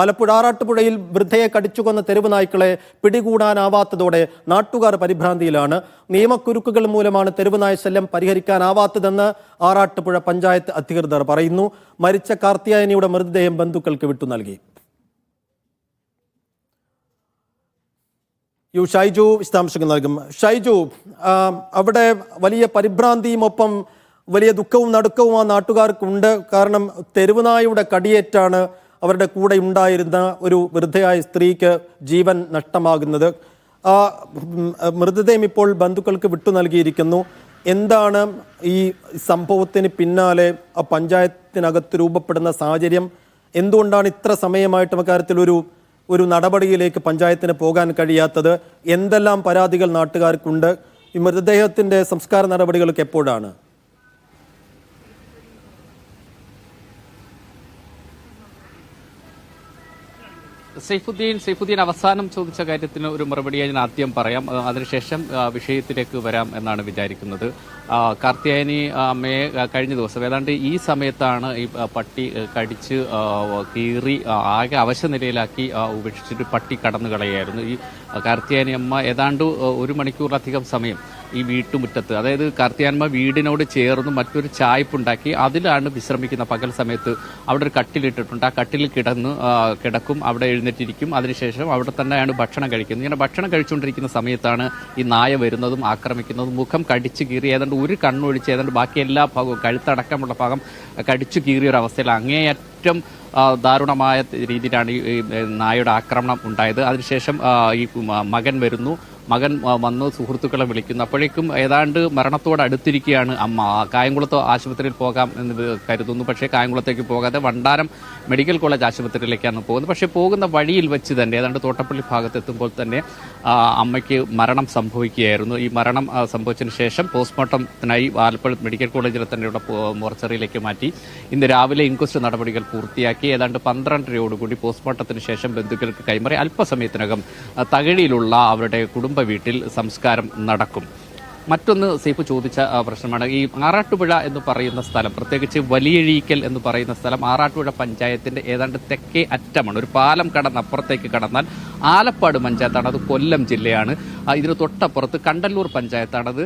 ആലപ്പുഴ ആറാട്ടുപുഴയിൽ വൃദ്ധയെ കടിച്ചുകൊന്ന തെരുവ് നായ്ക്കളെ പിടികൂടാനാവാത്തതോടെ നാട്ടുകാർ പരിഭ്രാന്തിയിലാണ്. നിയമക്കുരുക്കുകൾ മൂലമാണ് തെരുവ് നായ ശല്യം പരിഹരിക്കാനാവാത്തതെന്ന് ആറാട്ടുപുഴ പഞ്ചായത്ത് അധികൃതർ പറയുന്നു. മരിച്ച കാർത്തിയായനിയുടെ മൃതദേഹം ബന്ധുക്കൾക്ക് വിട്ടു നൽകി. ഷൈജു വിശദാംശങ്ങൾ നൽകും. ഷൈജു, അവിടെ വലിയ പരിഭ്രാന്തിയും ഒപ്പം വലിയ ദുഃഖവും നടുക്കവും ആ നാട്ടുകാർക്കുണ്ട്. കാരണം തെരുവുനായയുടെ കടിയേറ്റാണ് അവരുടെ കൂടെ ഉണ്ടായിരുന്ന ഒരു വൃദ്ധയായ സ്ത്രീക്ക് ജീവൻ നഷ്ടമാകുന്നത്. ആ മൃതദേഹം ഇപ്പോൾ ബന്ധുക്കൾക്ക് വിട്ടു നൽകിയിരിക്കുന്നു. എന്താണ് ഈ സംഭവത്തിന് പിന്നാലെ ആ പഞ്ചായത്തിനകത്ത് രൂപപ്പെടുന്ന സാഹചര്യം? എന്തുകൊണ്ടാണ് ഇത്ര സമയമായിട്ടും അക്കാര്യത്തിൽ ഒരു നടപടിയിലേക്ക് പഞ്ചായത്തിന് പോകാൻ കഴിയാത്തത്? എന്തെല്ലാം പരാതികൾ നാട്ടുകാർക്കുണ്ട്? ഈ മൃതദേഹത്തിന്റെ സംസ്കാര നടപടികൾക്ക് എപ്പോഴാണ്? സൈഫുദ്ദീൻ അവസാനം ചോദിച്ച കാര്യത്തിന് ഒരു മറുപടിയായി ഞാൻ ആദ്യം പറയാം. അതിനുശേഷം വിഷയത്തിലേക്ക് വരാം എന്നാണ് വിചാരിക്കുന്നത്. കാർത്തിയായനി അമ്മയെ കഴിഞ്ഞ ദിവസം ഏതാണ്ട് ഈ സമയത്താണ് ഈ പട്ടി കടിച്ച് കീറി ആകെ അവശനിലയിലാക്കി ഉപേക്ഷിച്ചിട്ട് പട്ടി കടന്നു കളയായിരുന്നു. ഈ കാർത്തിയായനി അമ്മ ഏതാണ്ട് 1 മണിക്കൂറിലധികം സമയം ഈ വീട്ടുമുറ്റത്ത്, അതായത് കാർത്തിയായമ്മ വീടിനോട് ചേർന്ന് മറ്റൊരു ചായ്പുണ്ടാക്കി അതിലാണ് വിശ്രമിക്കുന്ന. പകൽ സമയത്ത് അവിടെ ഒരു കട്ടിലിട്ടിട്ടുണ്ട്. ആ കട്ടിലിൽ കിടക്കും, അവിടെ എഴുന്നേറ്റിരിക്കും. അതിനുശേഷം അവിടെ തന്നെയാണ് ഭക്ഷണം കഴിക്കുന്നത്. ഇങ്ങനെ ഭക്ഷണം കഴിച്ചുകൊണ്ടിരിക്കുന്ന സമയത്താണ് ഈ നായ വരുന്നതും ആക്രമിക്കുന്നതും. മുഖം കടിച്ചു കീറി ഏതാണ്ട് ഒരു കണ്ണൊഴിച്ച് ഏതാണ്ട് ബാക്കി എല്ലാ ഭാഗവും കഴുത്തടക്കമുള്ള ഭാഗം കടിച്ചു കീറിയ ഒരു അവസ്ഥയിൽ അങ്ങേയറ്റം ദാരുണമായ രീതിയിലാണ് ഈ നായയുടെ ആക്രമണം ഉണ്ടായത്. അതിനുശേഷം ഈ മകൻ വരുന്നു. മകൻ വന്ന് സുഹൃത്തുക്കളെ വിളിക്കുന്നു. അപ്പോഴേക്കും ഏതാണ്ട് മരണത്തോട് അടുത്തിരിക്കുകയാണ് അമ്മ. കായംകുളത്ത് ആശുപത്രിയിൽ പോകാം എന്ന് കരുതുന്നു. പക്ഷേ കായംകുളത്തേക്ക് പോകാതെ വണ്ടാനം മെഡിക്കൽ കോളേജ് ആശുപത്രിയിലേക്കാണ് പോകുന്നത്. പക്ഷേ പോകുന്ന വഴിയിൽ വെച്ച് തന്നെ ഏതാണ്ട് തോട്ടപ്പള്ളി ഭാഗത്തെത്തുമ്പോൾ തന്നെ അമ്മയ്ക്ക് മരണം സംഭവിക്കുകയായിരുന്നു. ഈ മരണം സംഭവിച്ചതിന് ശേഷം പോസ്റ്റ്മോർട്ടത്തിനായി ആലപ്പുഴ മെഡിക്കൽ കോളേജിലെ തന്നെയുള്ള മോർച്ചറിയിലേക്ക് മാറ്റി. ഇന്ന് രാവിലെ ഇൻക്വസ്റ്റ് നടപടികൾ പൂർത്തിയാക്കി. ഏതാണ്ട് 12:30 പോസ്റ്റ്മോർട്ടത്തിന് ശേഷം ബന്ധുക്കൾക്ക് കൈമാറി അല്പസമയത്തിനകം തകഴിയിലുള്ള അവരുടെ കുടുംബ വീട്ടിൽ സംസ്കാരം നടക്കും. മറ്റൊന്ന് സൈഫ് ചോദിച്ച പ്രശ്നമാണ് ഈ ആറാട്ടുപുഴ എന്ന് പറയുന്ന സ്ഥലം, പ്രത്യേകിച്ച് വലിയഴീക്കൽ എന്ന് പറയുന്ന സ്ഥലം ആറാട്ടുപുഴ പഞ്ചായത്തിന്റെ ഏതാണ്ട് തെക്കേ അറ്റമാണ്. ഒരു പാലം അപ്പുറത്തേക്ക് കടന്നാൽ ആലപ്പാട് പഞ്ചായത്താണ്, അത് കൊല്ലം ജില്ലയാണ്. ഇതിന് തൊട്ടപ്പുറത്ത് കണ്ടല്ലൂർ പഞ്ചായത്താണത്,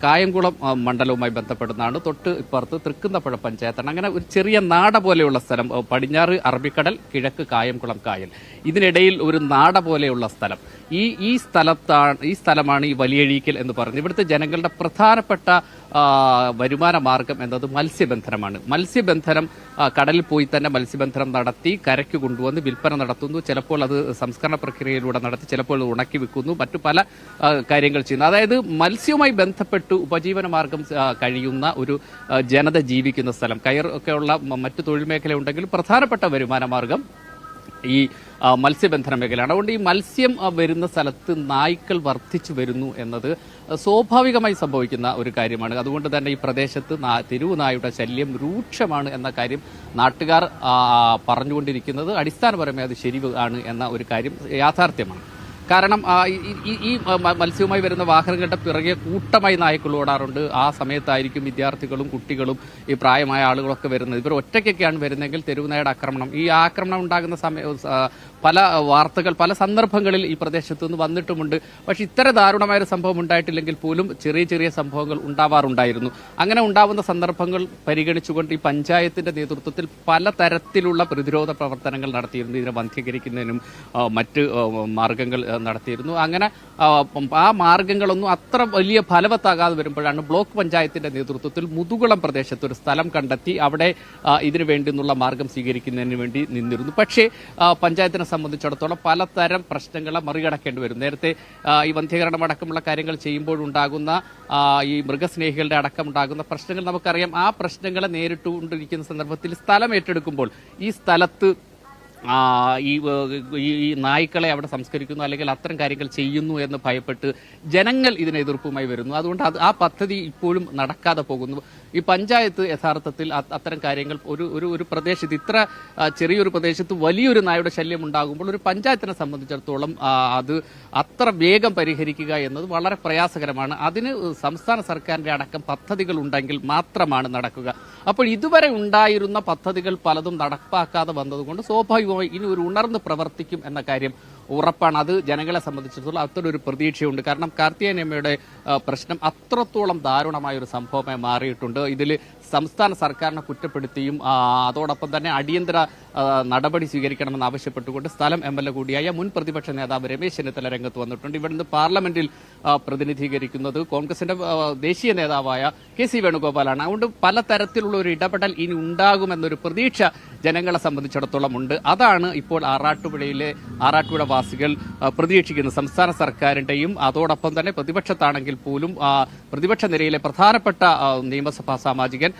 കായംകുളം മണ്ഡലവുമായി ബന്ധപ്പെടുന്നതാണ്. തൊട്ട് ഇപ്പുറത്ത് തൃക്കുന്നപ്പുഴ പഞ്ചായത്താണ്. അങ്ങനെ ഒരു ചെറിയ നാട പോലെയുള്ള സ്ഥലം, പടിഞ്ഞാറ് അറബിക്കടൽ, കിഴക്ക് കായംകുളം കായൽ, ഇതിനിടയിൽ ഒരു നാട പോലെയുള്ള സ്ഥലം. ഈ സ്ഥലമാണ് ഈ വലിയഴീക്കൽ എന്ന് പറയുന്നത്. ഇവിടുത്തെ ജനങ്ങളുടെ പ്രധാനപ്പെട്ട വരുമാന മാർഗം എന്നത് മത്സ്യബന്ധനമാണ്. മത്സ്യബന്ധനം കടലിൽ പോയി തന്നെ മത്സ്യബന്ധനം നടത്തി കരയ്ക്ക് കൊണ്ടുവന്ന് വിൽപ്പന നടത്തുന്നു. ചിലപ്പോൾ അത് സംസ്കരണ പ്രക്രിയയിലൂടെ നടത്തി, ചിലപ്പോൾ അത് ഉണക്കി വിൽക്കുന്നു, മറ്റു പല കാര്യങ്ങൾ ചെയ്യുന്നു. അതായത് മത്സ്യവുമായി ബന്ധപ്പെട്ട് ഉപജീവന മാർഗം കഴിയുന്ന ഒരു ജനത ജീവിക്കുന്ന സ്ഥലം. കയർ ഒക്കെയുള്ള മറ്റു തൊഴിൽ മേഖല ഉണ്ടെങ്കിലും പ്രധാനപ്പെട്ട വരുമാന മാർഗം ഈ മത്സ്യബന്ധന മേഖലയാണ്. അതുകൊണ്ട് ഈ മത്സ്യം വരുന്ന സ്ഥലത്ത് നായ്ക്കൾ വർദ്ധിച്ചു വരുന്നു എന്നത് സ്വാഭാവികമായി സംഭവിക്കുന്ന ഒരു കാര്യമാണ്. അതുകൊണ്ട് തന്നെ ഈ പ്രദേശത്ത് തെരുവ് നായയുടെ ശല്യം രൂക്ഷമാണ് എന്ന കാര്യം നാട്ടുകാർ പറഞ്ഞുകൊണ്ടിരിക്കുന്നത് അടിസ്ഥാനപരമായി അത് ശരിയാണ് എന്ന ഒരു കാര്യം യാഥാർത്ഥ്യമാണ്. കാരണം ഈ മത്സ്യവുമായി വരുന്ന വാഹനങ്ങളുടെ പിറകെ കൂട്ടമായി നായ്ക്കൾ ഓടാറുണ്ട്. ആ സമയത്തായിരിക്കും വിദ്യാർത്ഥികളും കുട്ടികളും ഈ പ്രായമായ ആളുകളൊക്കെ വരുന്നത്. ഇവർ ഒറ്റയ്ക്കൊക്കെയാണ് വരുന്നതെങ്കിൽ തെരുവുനായയുടെ ആക്രമണം, ഈ ആക്രമണം ഉണ്ടാകുന്ന പല വാർത്തകൾ പല സന്ദർഭങ്ങളിൽ ഈ പ്രദേശത്തു നിന്ന് വന്നിട്ടുമുണ്ട്. പക്ഷെ ഇത്ര ദാരുണമായൊരു സംഭവം ഉണ്ടായിട്ടില്ലെങ്കിൽ പോലും ചെറിയ ചെറിയ സംഭവങ്ങൾ ഉണ്ടാവാറുണ്ടായിരുന്നു. അങ്ങനെ ഉണ്ടാവുന്ന സന്ദർഭങ്ങൾ പരിഗണിച്ചുകൊണ്ട് ഈ പഞ്ചായത്തിന്റെ നേതൃത്വത്തിൽ പലതരത്തിലുള്ള പ്രതിരോധ പ്രവർത്തനങ്ങൾ നടത്തിയിരുന്നു. ഇതിനെ വന്ധ്യീകരിക്കുന്നതിനും മറ്റ് മാർഗങ്ങൾ നടത്തിയിരുന്നു. അങ്ങനെ ആ മാർഗങ്ങളൊന്നും അത്ര വലിയ ഫലവത്താകാതെ വരുമ്പോഴാണ് ബ്ലോക്ക് പഞ്ചായത്തിന്റെ നേതൃത്വത്തിൽ മുതുകുളം പ്രദേശത്ത് ഒരു സ്ഥലം കണ്ടെത്തി അവിടെ ഇതിനു വേണ്ടിയുള്ള മാർഗം സ്വീകരിക്കുന്നതിന് വേണ്ടി നിന്നിരുന്നു. പക്ഷേ പഞ്ചായത്തിനെ സംബന്ധിച്ചിടത്തോളം പലതരം പ്രശ്നങ്ങളെ മറികടക്കേണ്ടി വരും. നേരത്തെ ഈ വന്ധ്യീകരണം അടക്കമുള്ള കാര്യങ്ങൾ ചെയ്യുമ്പോഴുണ്ടാകുന്ന ഈ മൃഗസ്നേഹികളുടെ അടക്കം ഉണ്ടാകുന്ന പ്രശ്നങ്ങൾ നമുക്കറിയാം. ആ പ്രശ്നങ്ങളെ നേരിട്ടുകൊണ്ടിരിക്കുന്ന സന്ദർഭത്തിൽ സ്ഥലം ഏറ്റെടുക്കുമ്പോൾ ഈ സ്ഥലത്ത് ഈ നായ്ക്കളെ അവിടെ സംസ്കരിക്കുന്നു അല്ലെങ്കിൽ അത്തരം കാര്യങ്ങൾ ചെയ്യുന്നു എന്ന് ഭയപ്പെട്ട് ജനങ്ങൾ ഇതിന് എതിർപ്പുമായി വരുന്നു. അതുകൊണ്ട് ആ പദ്ധതി ഇപ്പോഴും നടക്കാതെ പോകുന്നു. ഈ പഞ്ചായത്ത് യഥാർത്ഥത്തിൽ അത്തരം കാര്യങ്ങൾ ഒരു പ്രദേശത്ത്, ഇത്ര ചെറിയൊരു പ്രദേശത്ത് വലിയൊരു നായയുടെ ശല്യം ഉണ്ടാകുമ്പോൾ ഒരു പഞ്ചായത്തിനെ സംബന്ധിച്ചിടത്തോളം അത് അത്ര വേഗം പരിഹരിക്കുക എന്നത് വളരെ പ്രയാസകരമാണ്. അതിന് സംസ്ഥാന സർക്കാരിന്റെ അടക്കം പദ്ധതികൾ ഉണ്ടെങ്കിൽ മാത്രമാണ് നടക്കുക. അപ്പോൾ ഇതുവരെ ഉണ്ടായിരുന്ന പദ്ധതികൾ പലതും നടപ്പാക്കാതെ വന്നതുകൊണ്ട് സ്വാഭാവിക സ്വാഭാവികമായി ഇനി ഒരു ഉണർന്ന് പ്രവർത്തിക്കും എന്ന കാര്യം ഉറപ്പാണ്. അത് ജനങ്ങളെ സംബന്ധിച്ചിടത്തോളം അത്തരൊരു പ്രതീക്ഷയുണ്ട്. കാരണം കാർത്തിയായനിയമ്മയുടെ പ്രശ്നം അത്രത്തോളം ദാരുണമായ ഒരു സംഭവമായി മാറിയിട്ടുണ്ട്. ഇതിൽ സംസ്ഥാന സർക്കാരിനെ കുറ്റപ്പെടുത്തിയും അതോടൊപ്പം തന്നെ അടിയന്തര നടപടി സ്വീകരിക്കണമെന്ന് ആവശ്യപ്പെട്ടുകൊണ്ട് സ്ഥലം MLA കൂടിയായ മുൻ പ്രതിപക്ഷ നേതാവ് രമേശ് ചെന്നിത്തല രംഗത്ത് വന്നിട്ടുണ്ട്. ഇവിടുന്ന് പാർലമെന്റിൽ പ്രതിനിധീകരിക്കുന്നത് കോൺഗ്രസിന്റെ ദേശീയ നേതാവായ KC വേണുഗോപാലാണ്. അതുകൊണ്ട് പലതരത്തിലുള്ള ഒരു ഇടപെടൽ ഇനി ഉണ്ടാകുമെന്നൊരു പ്രതീക്ഷ ജനങ്ങളെ സംബന്ധിച്ചിടത്തോളം ഉണ്ട്. അതാണ് ഇപ്പോൾ ആറാട്ടുപുഴ വാസികൾ പ്രതീക്ഷിക്കുന്നത്. സംസ്ഥാന സർക്കാരിന്റെയും അതോടൊപ്പം തന്നെ പ്രതിപക്ഷത്താണെങ്കിൽ പോലും പ്രതിപക്ഷ നിരയിലെ പ്രധാനപ്പെട്ട നിയമസഭാ സാമാജികൻ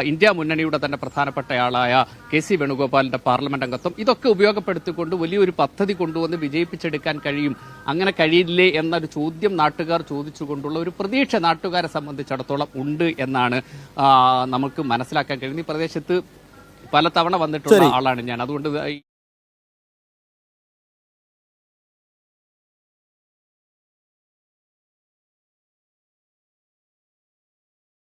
ഇന്ത്യ മുന്നണിയുടെ തന്നെ പ്രധാനപ്പെട്ടയാളായ KC വേണുഗോപാലിന്റെ പാർലമെന്റ് അംഗത്വം ഇതൊക്കെ ഉപയോഗപ്പെടുത്തിക്കൊണ്ട് വലിയൊരു പദ്ധതി കൊണ്ടുവന്ന് വിജയിപ്പിച്ചെടുക്കാൻ കഴിയും. അങ്ങനെ കഴിയില്ലേ എന്നൊരു ചോദ്യം നാട്ടുകാർ ചോദിച്ചുകൊണ്ടുള്ള ഒരു പ്രതീക്ഷ നാട്ടുകാരെ സംബന്ധിച്ചിടത്തോളം ഉണ്ട് എന്നാണ് നമുക്ക് മനസ്സിലാക്കാൻ കഴിയുന്നത്. ഈ പ്രദേശത്ത് പലതവണ വന്നിട്ടുള്ള ആളാണ് ഞാൻ. അതുകൊണ്ട്